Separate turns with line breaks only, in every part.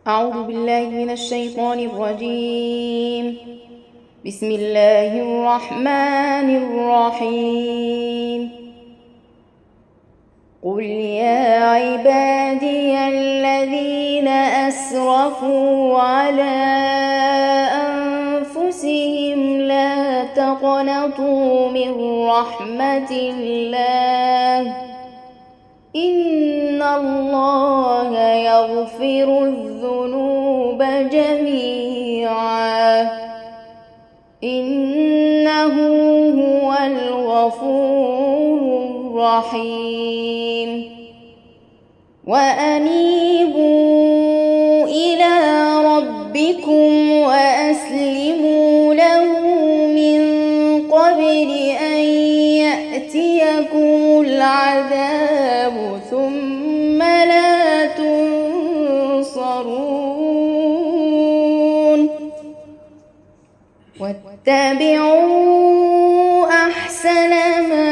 أعوذ بالله من الشيطان الرجيم. بسم الله الرحمن الرحيم. قل يا عبادي الذين أسرفوا على أنفسهم لا تقنطوا من رحمة الله إن الله يغفر الذنوب جميعا إنه هو الغفور الرحيم. وأنيبوا إلى ربكم وأسلموا له من قبل أن يأتيكم العذاب ثم لا تنصرون. واتبعوا أحسن ما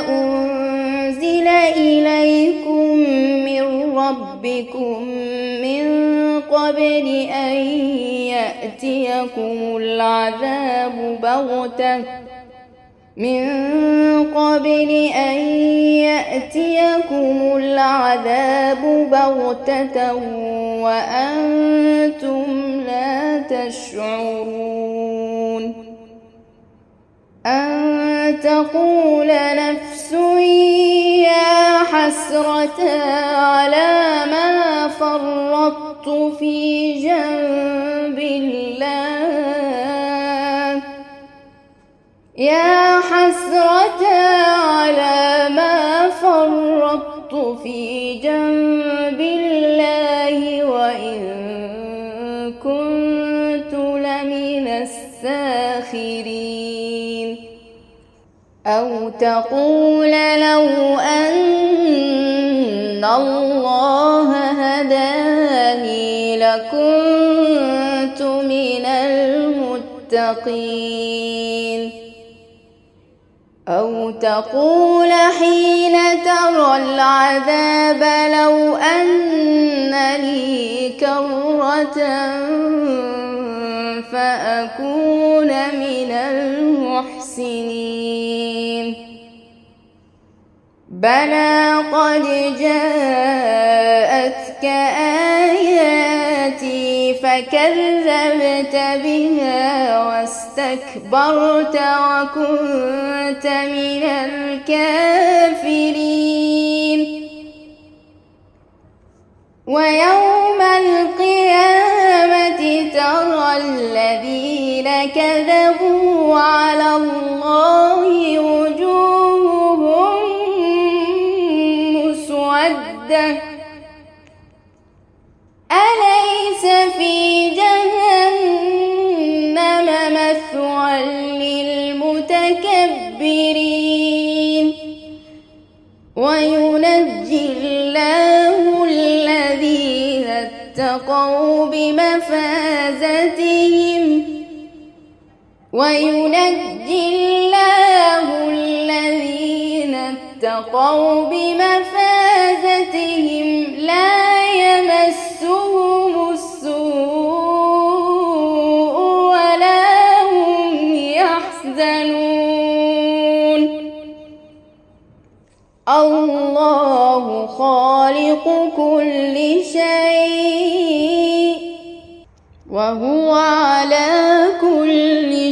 أنزل إليكم من ربكم من قبل أن يأتيكم العذاب بغتة وأنتم لا تشعرون. أن تقول نفس يا حسرة على ما فرطت في جنب الله يا حسرة على ما فرطت في جنب الله وإن كنت لمن الساخرين. أو تقول لو أن الله هداني لكنت من المتقين. أو تقول حين ترى العذاب لو أن لي كرة فأكون من المحسنين. بلى قد جاءتك آياتي فكذبت بها واستكبرت وكنت من الكافرين. ويوم القيامة ترى الذين كذبوا على الله وجوههم مسودة أليس في جهنم مثوى للمتكبرين. وينجي الله الذين اتقوا بمفازتهم لا يمسهم السوء ولا هم يحزنون. الله خالق كل شيء وهو على كل